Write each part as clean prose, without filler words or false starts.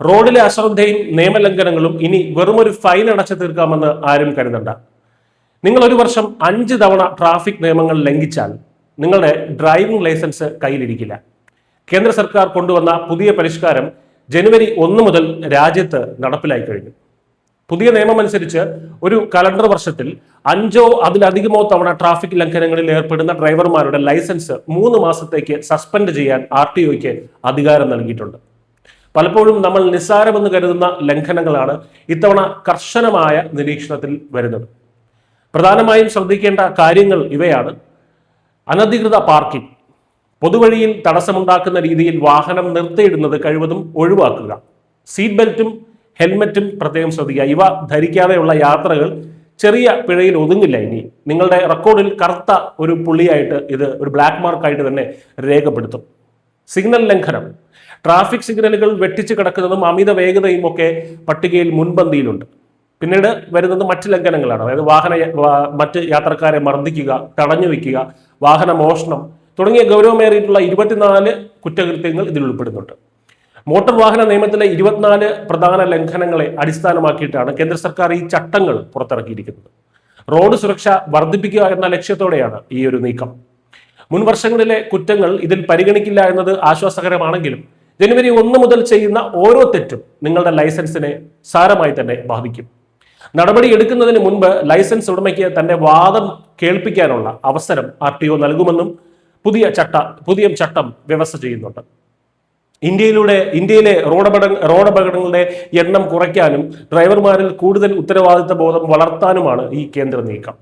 റോഡിലെ അശ്രദ്ധയും നിയമലംഘനങ്ങളും ഇനി വെറുമൊരു ഫൈൻ അടച്ചു തീർക്കാമെന്ന് ആരും കരുതണ്ട. നിങ്ങൾ ഒരു വർഷം 5 തവണ ട്രാഫിക് നിയമങ്ങൾ ലംഘിച്ചാൽ നിങ്ങളുടെ ഡ്രൈവിംഗ് ലൈസൻസ് കയ്യിലിരിക്കില്ല. കേന്ദ്ര സർക്കാർ കൊണ്ടുവന്ന പുതിയ പരിഷ്കാരം ജനുവരി 1 മുതൽ രാജ്യത്ത് നടപ്പിലായി കഴിഞ്ഞു. പുതിയ നിയമം അനുസരിച്ച് ഒരു കലണ്ടർ വർഷത്തിൽ 5 അതിലധികമോ തവണ ട്രാഫിക് ലംഘനങ്ങളിൽ ഏർപ്പെടുന്ന ഡ്രൈവർമാരുടെ ലൈസൻസ് 3 മാസത്തേക്ക് സസ്പെൻഡ് ചെയ്യാൻ RTOയ്ക്ക് അധികാരം നൽകിയിട്ടുണ്ട്. പലപ്പോഴും നമ്മൾ നിസ്സാരമെന്ന് കരുതുന്ന ലംഘനങ്ങളാണ് ഇത്തവണ കർശനമായ നിരീക്ഷണത്തിൽ വരുന്നത്. പ്രധാനമായും ശ്രദ്ധിക്കേണ്ട കാര്യങ്ങൾ ഇവയാണ്. അനധികൃത പാർക്കിംഗ്, പൊതുവഴിയിൽ തടസ്സമുണ്ടാക്കുന്ന രീതിയിൽ വാഹനം നിർത്തിയിടുന്നത് കഴിവതും ഒഴിവാക്കുക. സീറ്റ് ബെൽറ്റും ഹെൽമറ്റും പ്രത്യേകം ശ്രദ്ധിക്കുക. ഇവ ധരിക്കാതെയുള്ള യാത്രകൾ ചെറിയ പിഴയിൽ ഒതുങ്ങില്ല. ഇനി നിങ്ങളുടെ റെക്കോർഡിൽ കറുത്ത ഒരു പുള്ളിയായിട്ട് ഇത് ഒരു ബ്ലാക്ക് മാർക്കായിട്ട് തന്നെ രേഖപ്പെടുത്തും. സിഗ്നൽ ലംഘനം, ട്രാഫിക് സിഗ്നലുകൾ വെട്ടിച്ചു കിടക്കുന്നതും അമിത വേഗതയും ഒക്കെ പട്ടികയിൽ മുൻപന്തിയിലുണ്ട്. പിന്നീട് വരുന്നത് മറ്റ് ലംഘനങ്ങളാണ്. അതായത് മറ്റ് യാത്രക്കാരെ മർദ്ദിക്കുക, തടഞ്ഞു വയ്ക്കുക, വാഹന മോഷണം തുടങ്ങിയ ഗൗരവമേറിയിട്ടുള്ള 24 കുറ്റകൃത്യങ്ങൾ ഇതിൽ ഉൾപ്പെടുന്നുണ്ട്. മോട്ടോർ വാഹന നിയമത്തിലെ 24 പ്രധാന ലംഘനങ്ങളെ അടിസ്ഥാനമാക്കിയിട്ടാണ് കേന്ദ്ര സർക്കാർ ഈ ചട്ടങ്ങൾ പുറത്തിറക്കിയിരിക്കുന്നത്. റോഡ് സുരക്ഷ വർദ്ധിപ്പിക്കുക എന്ന ലക്ഷ്യത്തോടെയാണ് ഈ ഒരു നീക്കം. മുൻ വർഷങ്ങളിലെ കുറ്റങ്ങൾ ഇതിൽ പരിഗണിക്കില്ല എന്നത് ആശ്വാസകരമാണെങ്കിലും ജനുവരി 1 മുതൽ ചെയ്യുന്ന ഓരോ തെറ്റും നിങ്ങളുടെ ലൈസൻസിനെ സാരമായി തന്നെ ബാധിക്കും. നടപടി എടുക്കുന്നതിന് മുൻപ് ലൈസൻസ് ഉടമയ്ക്ക് തന്റെ വാദം കേൾപ്പിക്കാനുള്ള അവസരം RTO നൽകുമെന്നും പുതിയ ചട്ടം വ്യവസ്ഥ ചെയ്യുന്നുണ്ട്. ഇന്ത്യയിലെ റോഡപകടങ്ങളുടെ എണ്ണം കുറയ്ക്കാനും ഡ്രൈവർമാരിൽ കൂടുതൽ ഉത്തരവാദിത്ത ബോധം വളർത്താനുമാണ് ഈ കേന്ദ്ര നീക്കം.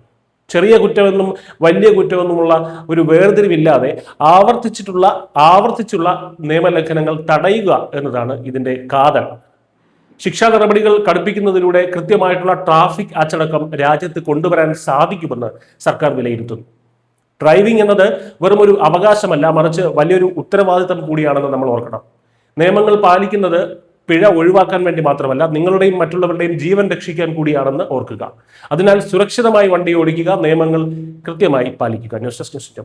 ചെറിയ കുറ്റമെന്നും വലിയ കുറ്റമെന്നുമുള്ള ഒരു വേർതിരിവില്ലാതെ ആവർത്തിച്ചുള്ള നിയമലംഘനങ്ങൾ തടയുക എന്നതാണ് ഇതിന്റെ കാതൽ. ശിക്ഷാ നടപടികൾ കടുപ്പിക്കുന്നതിലൂടെ കൃത്യമായിട്ടുള്ള ട്രാഫിക് അച്ചടക്കം രാജ്യത്ത് കൊണ്ടുവരാൻ സാധിക്കുമെന്ന് സർക്കാർ വിലയിരുത്തുന്നു. ഡ്രൈവിംഗ് എന്നത് വെറും ഒരു അവകാശമല്ല, മറിച്ച് വലിയൊരു ഉത്തരവാദിത്തം കൂടിയാണെന്ന് നമ്മൾ ഓർക്കണം. നിയമങ്ങൾ പാലിക്കുന്നത് പിഴ ഒഴിവാക്കാൻ വേണ്ടി മാത്രമല്ല, നിങ്ങളുടെയും മറ്റുള്ളവരുടെയും ജീവൻ രക്ഷിക്കാൻ കൂടിയാണെന്ന് ഓർക്കുക. അതിനാൽ സുരക്ഷിതമായി വണ്ടി ഓടിക്കുക, നിയമങ്ങൾ കൃത്യമായി പാലിക്കുക. News desk.